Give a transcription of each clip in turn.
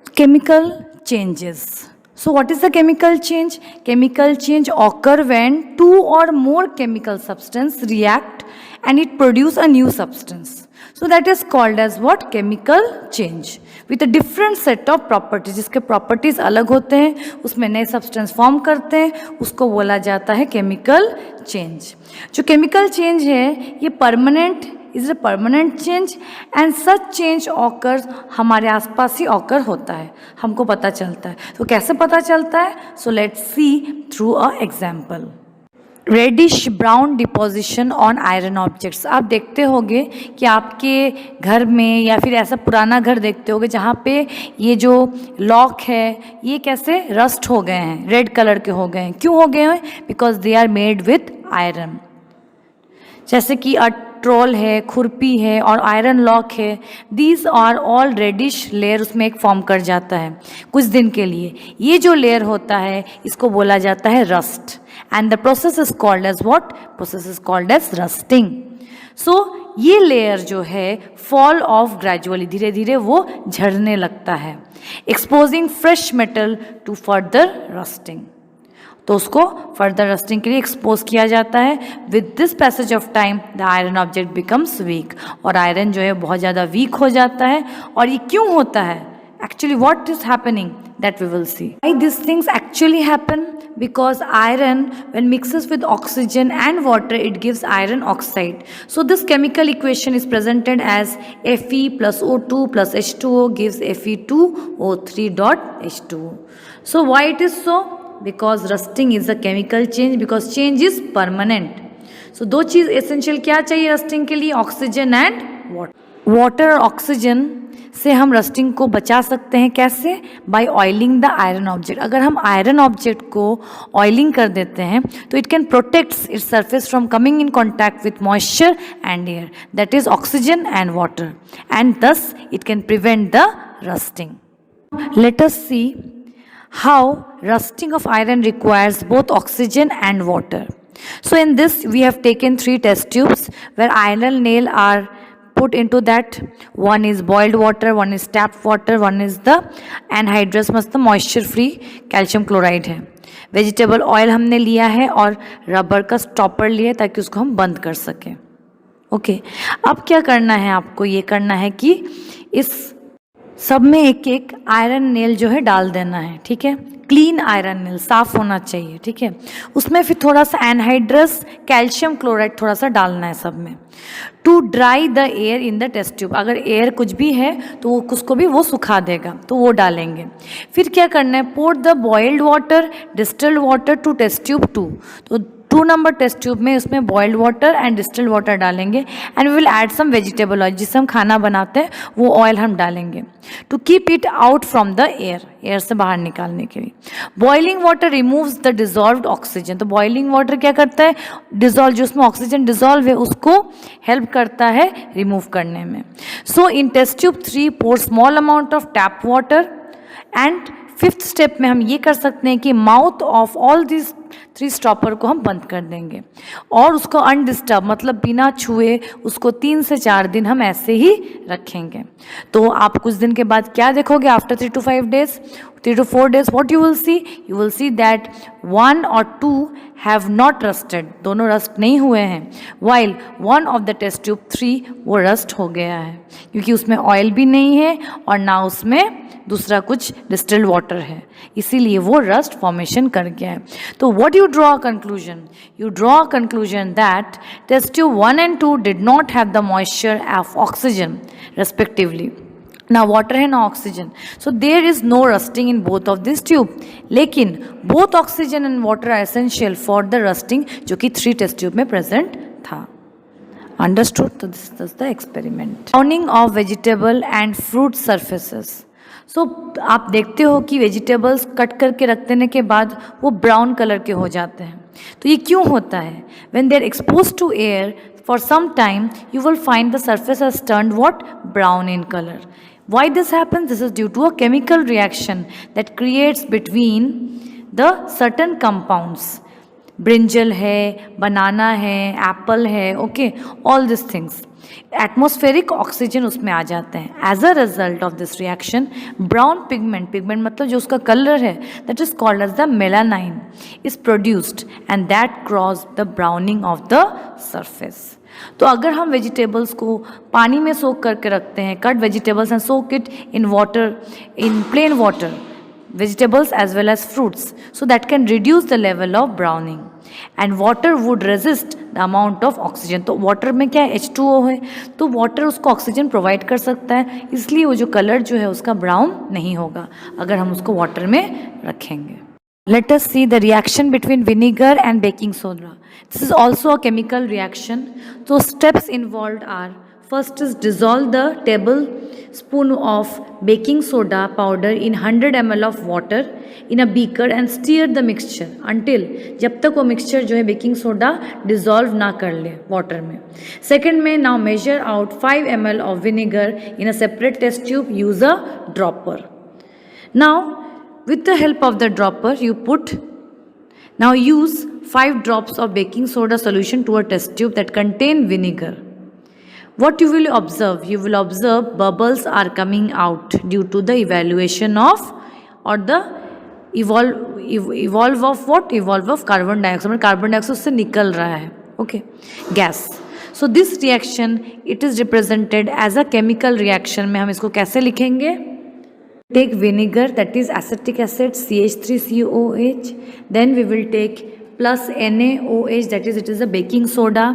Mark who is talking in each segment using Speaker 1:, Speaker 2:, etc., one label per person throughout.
Speaker 1: Chemical changes. So what is the chemical change? Chemical change occur when two or more chemical substance react and it produce a new substance. So that is called as what? Chemical change with a different set of properties. जिसके properties अलग होते हैं, उसमें नए substance form करते हैं, उसको बोला जाता है chemical change. जो chemical change है ये permanent is a permanent change and such change occurs हमारे आसपास ही occur होता है, हमको पता चलता है. तो कैसे पता चलता है? So let's see through a example. Reddish brown deposition on iron objects. आप देखते होंगे कि आपके घर में या फिर ऐसा पुराना घर देखते होंगे जहाँ पे ये जो लॉक है ये कैसे रस्ट हो गए हैं, रेड कलर के हो गए हैं. क्यों हो गए हैं? Because they are made with iron. जैसे कि ट्रोल है, खुरपी है और आयरन लॉक है. These are all reddish layer उसमें एक फॉर्म कर जाता है कुछ दिन के लिए. ये जो लेयर होता है इसको बोला जाता है rust. And the process is called as what? Process is called as rusting. So ये लेयर जो है फॉल ऑफ ग्रेजुअली, धीरे धीरे वो झड़ने लगता है. Exposing fresh metal to further rusting. तो उसको फर्दर रस्टिंग के लिए एक्सपोज किया जाता है. With this passage of time the iron object becomes week. और आयरन जो है बहुत ज़्यादा वीक हो जाता है. और ये क्यों होता है? Actually what is happening that we will see. Why these things actually happen? Because iron when mixes with oxygen and water it gives iron oxide. So this chemical equation is presented as Fe plus O2 plus H2O gives Fe2O3 dot H2O. So why it is so? Because rusting is a chemical change, because change is permanent. So दो चीज़ essential क्या चाहिए rusting के लिए? Oxygen and water. Water और oxygen से हम rusting को बचा सकते हैं. कैसे? By oiling the iron object. अगर हम आयरन ऑब्जेक्ट को ऑयलिंग कर देते हैं तो it can protects its surface from coming in contact with moisture and air, that is oxygen and water, and thus it can prevent the rusting. Let us see how rusting of iron requires both oxygen and water. So in this we have taken 3 test tubes where iron nail are put into that. One is boiled water, one is tap water, one is the anhydrous मतलब moisture free calcium chloride है. Vegetable oil हमने लिया है और rubber का stopper लिया है ताकि उसको हम बंद कर सकें. ओके, अब क्या करना है आपको? ये करना है कि इस सब में एक एक आयरन नेल जो है डाल देना है. ठीक है, क्लीन आयरन नेल, साफ होना चाहिए. ठीक है, उसमें फिर थोड़ा सा एनहाइड्रस कैल्शियम क्लोराइड थोड़ा सा डालना है सब में. To dry the air in the test tube. अगर एयर कुछ भी है तो वो उसको भी वो सुखा देगा, तो वो डालेंगे. फिर क्या करना है? Pour the boiled water distilled water to test tube 2. तो 2 नंबर टेस्ट ट्यूब में उसमें boiled water and distilled water डालेंगे. And we will add some vegetable oil, जिससे हम खाना बनाते हैं वो ऑयल हम डालेंगे. To keep it out from the air, air से बाहर निकालने के लिए. Boiling water removes the dissolved oxygen. तो बॉइलिंग वाटर क्या करता है? डिजॉल्व, जो उसमें ऑक्सीजन डिजॉल्व है उसको हेल्प करता है रिमूव करने में. So in test tube 3 pour small amount of tap water. And 5th step में हम ये कर सकते हैं कि mouth of all this 3 stopper को हम बंद कर देंगे और उसको अनडिस्टर्ब मतलब बिना छुए उसको 3 से 4 दिन हम ऐसे ही रखेंगे. तो आप कुछ दिन के बाद क्या देखोगे? After 3 to 5 days, 3 to 4 days, what you will see? You will see that 1 or 2 have not rusted. दोनों रस्ट नहीं हुए हैं. while one of the test tube 3 वो रस्ट हो गया है क्योंकि उसमें ऑयल भी नहीं है और ना उसमें दूसरा कुछ डिस्टिल्ड वाटर है, इसीलिए वो रस्ट फॉर्मेशन कर गया है. तो what you draw a conclusion? You draw a conclusion that test tube 1 and 2 did not have the moisture of oxygen respectively. Now water है ना oxygen, so there is no rusting in both of these tube. लेकिन both oxygen and water are essential for the rusting जो कि 3 test tube में present था. Understood? So this is the experiment. Browning of vegetable and fruit surfaces. सो आप देखते हो कि vegetables cut करके रख देने के बाद वो ब्राउन कलर के हो जाते हैं. तो ये क्यों होता है? When they are expose to air for some time you will find the surface has turned what? Brown in colour. Why this happens? This is due to a chemical reaction that creates between the certain compounds. Brinjal है, banana है, apple है, okay, all this things. Atmospheric oxygen उसमें आ जाते हैं। As a result of this reaction brown pigment मतलब जो उसका कलर है that is called as the melanin is produced and that cross the browning of the surface. तो अगर हम वेजिटेबल्स को पानी में सोक करके रखते हैं, cut vegetables and soak it in water, in plain water, vegetables as well as fruits, so that can reduce the level of browning and water would resist the amount of oxygen। तो water में क्या है, H2O है, तो water उसको oxygen provide कर सकता है, इसलिए वो जो कलर जो है उसका ब्राउन नहीं होगा अगर हम उसको वाटर में रखेंगे। Let us see the reaction between vinegar and baking soda. This is also a chemical reaction. So steps involved are, first is dissolve the tablespoon of baking soda powder in 100 ml of water in a beaker and stir the mixture until, जब तक वो mixture जो है baking soda dissolve ना कर ले water में। Second में, now measure out 5 ml of vinegar in a separate test tube, use a dropper. Now with the help of the dropper you put, now use 5 drops of baking soda solution to a test tube that contain vinegar. What you will observe? You will observe bubbles are coming out due to the evaluation of or the evolve of what? Evolve of carbon dioxide. Carbon dioxide से निकल रहा है, okay, gas. So this reaction it is represented as a chemical reaction. में हम इसको कैसे लिखेंगे? Take vinegar, that is acetic acid, CH3COH. Then we will take plus NaOH, that is it is a baking soda,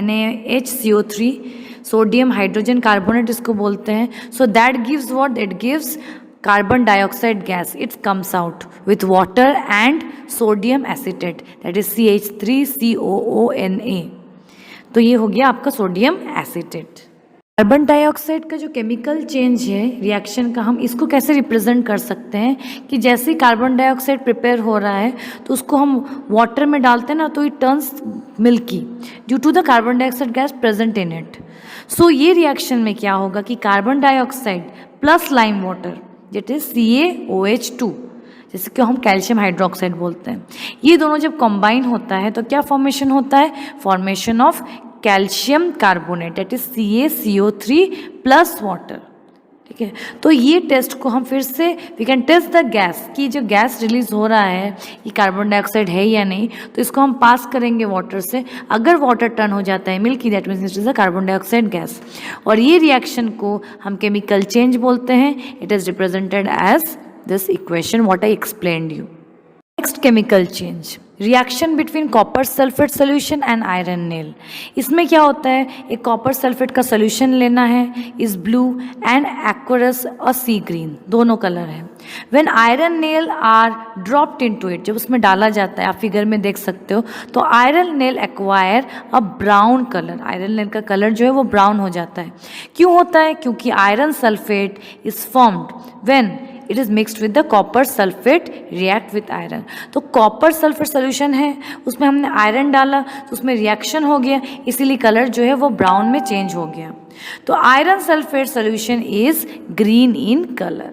Speaker 1: NaHCO3. Sodium hydrogen carbonate इसको बोलते हैं। So that gives what? It gives carbon dioxide gas, it comes out with water and sodium acetate, that is CH3COONA। तो ये हो गया आपका sodium acetate. Carbon dioxide का जो केमिकल चेंज है रिएक्शन का, हम इसको कैसे रिप्रेजेंट कर सकते हैं कि जैसे ही कार्बन डाइऑक्साइड प्रिपेयर हो रहा है तो उसको हम वाटर में डालते हैं ना, तो it turns milky due to the carbon dioxide gas present in it. So ये रिएक्शन में क्या होगा कि carbon dioxide plus lime water, that is CaOH2, जैसे कि हम कैल्शियम हाइड्रोक्साइड बोलते हैं, ये दोनों जब कंबाइन होता है तो क्या फॉर्मेशन होता है? Formation of calcium carbonate, that is CaCO3 plus water. ठीक है, तो ये टेस्ट को हम फिर से we can test the gas कि जो गैस रिलीज हो रहा है ये कार्बन डाइऑक्साइड है या नहीं, तो इसको हम पास करेंगे वाटर से। अगर वाटर टर्न हो जाता है milky, that means it is a carbon dioxide gas. और ये रिएक्शन को हम केमिकल चेंज बोलते हैं। It is represented as this equation what I explained you. Next chemical change, reaction between copper sulphate solution and iron nail. इसमें क्या होता है, एक कॉपर सल्फेट का सोल्यूशन लेना है, इज ब्लू एंड एक्वरस और सी ग्रीन, दोनों कलर है। When iron nail are dropped into it, जब उसमें डाला जाता है, आप फिगर में देख सकते हो, तो आयरन नेल एक्वायर अ ब्राउन कलर, आयरन नेल का कलर जो है वो ब्राउन हो जाता है। क्यों होता है? क्योंकि iron sulphate is formed when it is mixed with the copper sulphate react with iron. तो कॉपर सल्फेट सोल्यूशन है, उसमें हमने आयरन डाला तो उसमें रिएक्शन हो गया, इसीलिए कलर जो है वो ब्राउन में चेंज हो गया। तो iron sulphate solution is green in colour.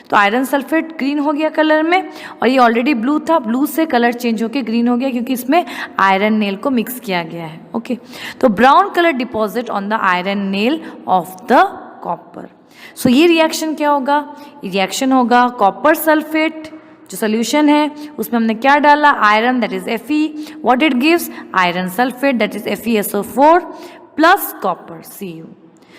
Speaker 1: तो आयरन सल्फेट ग्रीन हो गया कलर में, और ये ऑलरेडी ब्लू था, ब्लू से कलर चेंज होकर ग्रीन हो गया क्योंकि इसमें आयरन नेल को मिक्स किया गया है। ओके, तो brown colour deposit on the iron nail of the copper. So ये रिएक्शन क्या होगा? रिएक्शन होगा कॉपर सल्फेट जो सोल्यूशन है उसमें हमने क्या डाला? Iron, that is Fe। What it gives? Iron sulphate, that is FeSO4 plus copper Cu।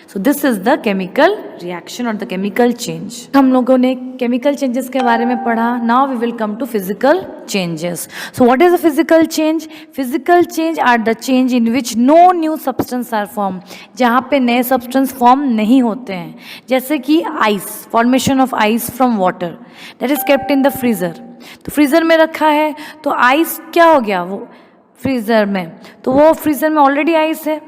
Speaker 1: So this is the chemical reaction और द केमिकल चेंज। हम लोगों ने केमिकल चेंजेस के बारे में पढ़ा। Now we will come to physical changes. So what is a physical change? Physical change are the change in which no new substance are form, जहाँ पे नए सब्सटेंस फॉर्म नहीं होते हैं। जैसे कि ice, formation of ice from water, that is kept in the freezer. तो freezer में रखा है तो आइस क्या हो गया? वो फ्रीजर में, तो वो फ्रीजर में ऑलरेडी आइस है,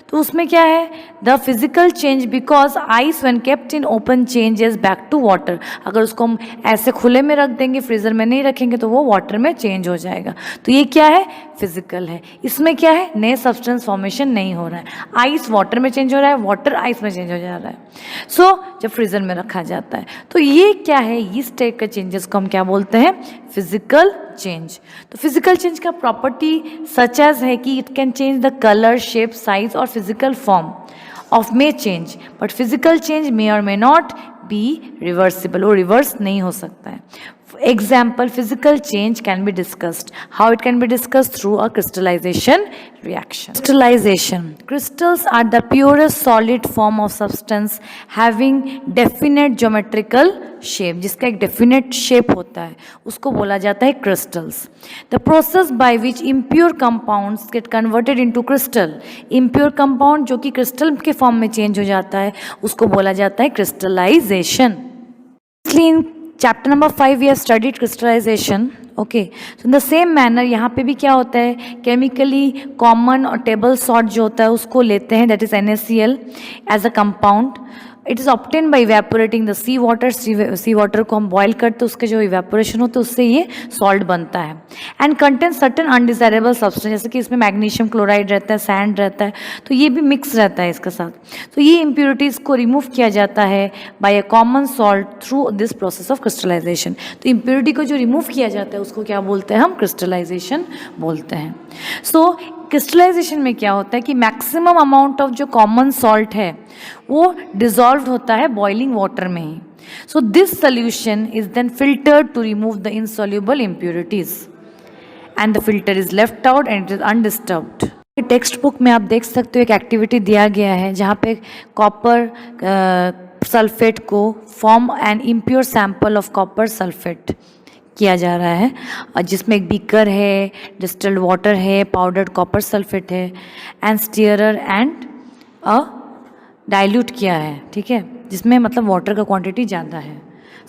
Speaker 1: तो उसमें क्या है? The physical change because ice when kept in open changes back to water. अगर उसको हम ऐसे खुले में रख देंगे, फ्रीजर में नहीं रखेंगे, तो वो वाटर में चेंज हो जाएगा। तो ये क्या है? फिजिकल है। इसमें क्या है? नए सब्सटेंस फॉर्मेशन नहीं हो रहा है। आइस वाटर में चेंज हो रहा है, वाटर आइस में चेंज हो जा रहा है। सो जब फ्रीजर में रखा जाता है, तो ये क्या है? इस टाइप के चेंजेस को हम क्या बोलते हैं? Physical change. तो फिजिकल चेंज का प्रॉपर्टी सच एज है कि it can change the colour, shape, size और physical form of may change, but physical change may or may not be reversible. वो reverse नहीं हो सकता है. Example, physical change can be discussed. How it can be discussed? Through a crystallization reaction. Crystallization. Crystals are the purest solid form of substance having definite geometrical shape. जिसका एक definite shape होता है उसको बोला जाता है crystals. The process by which impure compounds get converted into crystal. Impure compound जो कि crystal के form में change हो जाता है उसको बोला जाता है crystallization. In chapter number 5 we have studied crystallization. Okay, so in the same manner यहाँ पे भी क्या होता है, chemically common और table salt जो होता है उसको लेते हैं, that is NaCl as a compound. It is obtained by evaporating the sea water. Sea water को हम boil करते उसके जो evaporation होता है उससे ये salt बनता है. And contains certain undesirable substance, जैसे कि इसमें magnesium chloride रहता है, sand रहता है, तो ये भी mix रहता है इसके साथ. तो ये impurities को remove किया जाता है by a common salt through this process of crystallization. तो impurity को जो remove किया जाता है उसको क्या बोलते हैं हम? crystallization बोलते हैं. So क्रिस्टलाइजेशन में क्या होता है कि मैक्सिमम अमाउंट ऑफ जो कॉमन सॉल्ट है वो डिजॉल्व होता है बॉइलिंग वाटर में ही. So this solution is then filtered to remove the insoluble impurities and the filter is left out and it is undisturbed. Textbook में आप देख सकते हो एक एक्टिविटी दिया गया है जहाँ पे कॉपर सल्फेट को form an impure sample of copper sulphate किया जा रहा है, जिसमें एक बीकर है, डिस्टिल्ड वाटर है, पाउडर्ड कॉपर सल्फेट है एंड स्टीयरर एंड डाइल्यूट किया है. ठीक है, जिसमें मतलब वाटर का क्वांटिटी ज़्यादा है,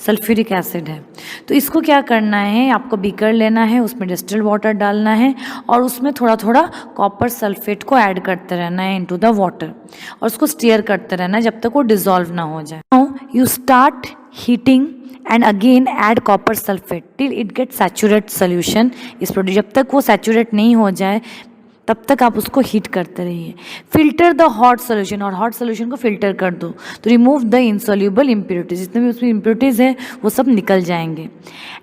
Speaker 1: सल्फ्यूरिक एसिड है. तो इसको क्या करना है, आपको बीकर लेना है, उसमें डिस्टिल्ड वाटर डालना है और उसमें थोड़ा थोड़ा कॉपर सल्फेट को ऐड करते रहना है इनटू द वाटर और उसको स्टीयर करते रहना है जब तक वो डिजॉल्व ना हो जाए. Now you start heating and again add copper sulfate till it gets saturate solution is produced. जब तक वो सैचुरेट नहीं हो जाए तब तक आप उसको हीट करते रहिए. फिल्टर द हॉट सोल्यूशन, और हॉट सोल्यूशन को फिल्टर कर दो तो रिमूव द इनसॉल्युबल इम्प्योरिटीज, जितने भी उसमें इम्प्योरिटीज है वो सब निकल जाएंगे.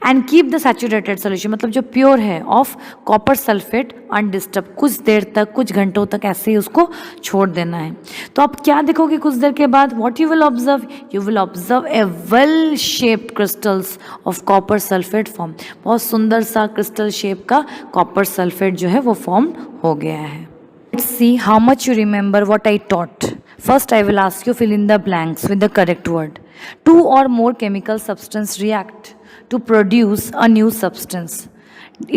Speaker 1: And keep the saturated solution, मतलब जो प्योर है ऑफ कॉपर सल्फेट अनडिस्टर्ब, कुछ देर तक, कुछ घंटों तक ऐसे ही उसको छोड़ देना है. तो आप क्या देखोगे कुछ देर के बाद? What you will observe? You will observe a well shaped crystals of copper sulphate form. बहुत सुंदर सा क्रिस्टल शेप का कॉपर सल्फेट जो है वो फॉर्म हो गया है. Let's see how much you remember what I taught. First, I will ask you fill in the blanks with the correct word. Two or more chemical substance react to produce a new substance.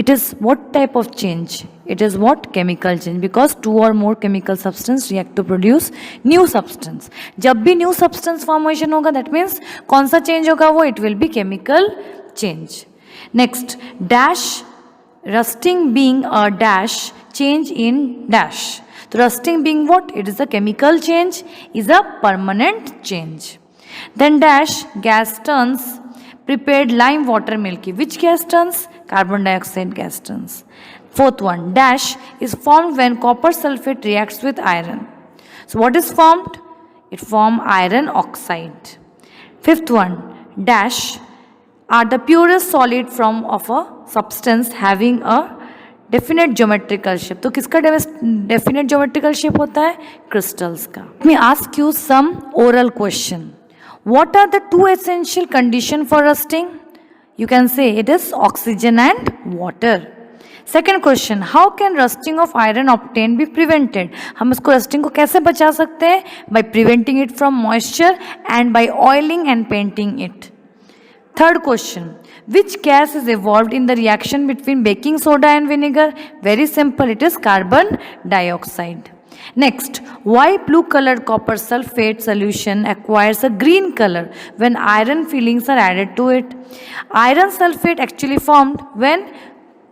Speaker 1: It is what type of change? It is what? Chemical change, because two or more chemical substance react to produce new substance. जब भी new substance formation होगा, that means कौन सा change होगा वो? It will be chemical change. Next, dash, rusting being a dash, change in dash. So rusting being what? It is a chemical change, is a permanent change. Then dash, gas turns prepared lime water milky. Which gas turns? Carbon dioxide gas turns. Fourth one, dash is formed when copper sulfate reacts with iron. So what is formed? It forms iron oxide. Fifth one, dash are the purest solid form of a substance having a definite geometrical shape. तो किसका definite geometrical shape होता है? Crystals का. Let me ask you some oral question. What are the two essential condition for rusting? You can say it is oxygen and water. Second question, how can rusting of iron obtain be prevented? हम इसको rusting को कैसे बचा सकते हैं? By preventing it from moisture and by oiling and painting it. Third question, which gas is evolved in the reaction between baking soda and vinegar? Very simple, it is carbon dioxide. Next, why blue colored copper sulfate solution acquires a green color when iron fillings are added to it? Iron sulfate actually formed when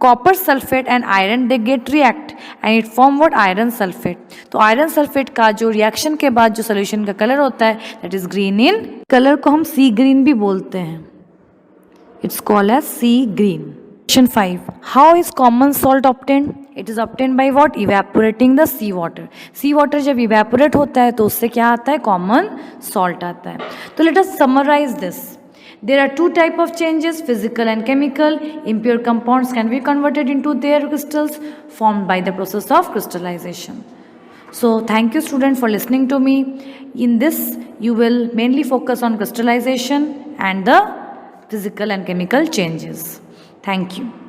Speaker 1: copper sulfate and iron they get react and it form what? Iron sulfate. तो iron sulfate का जो reaction के बाद जो solution का color होता है that is green in color को हम sea green भी बोलते हैं. It's called as sea green. Question 5. How is common salt obtained? It is obtained by what? Evaporating the sea water. Sea water जब evaporate होता है तो उससे क्या आता है? Common salt आता है. तो let us summarize this. There are two type of changes, physical and chemical. Impure compounds can be converted into their crystals formed by the process of crystallization. So thank you student for listening to me. In this you will mainly focus on crystallization and the physical and chemical changes. Thank you.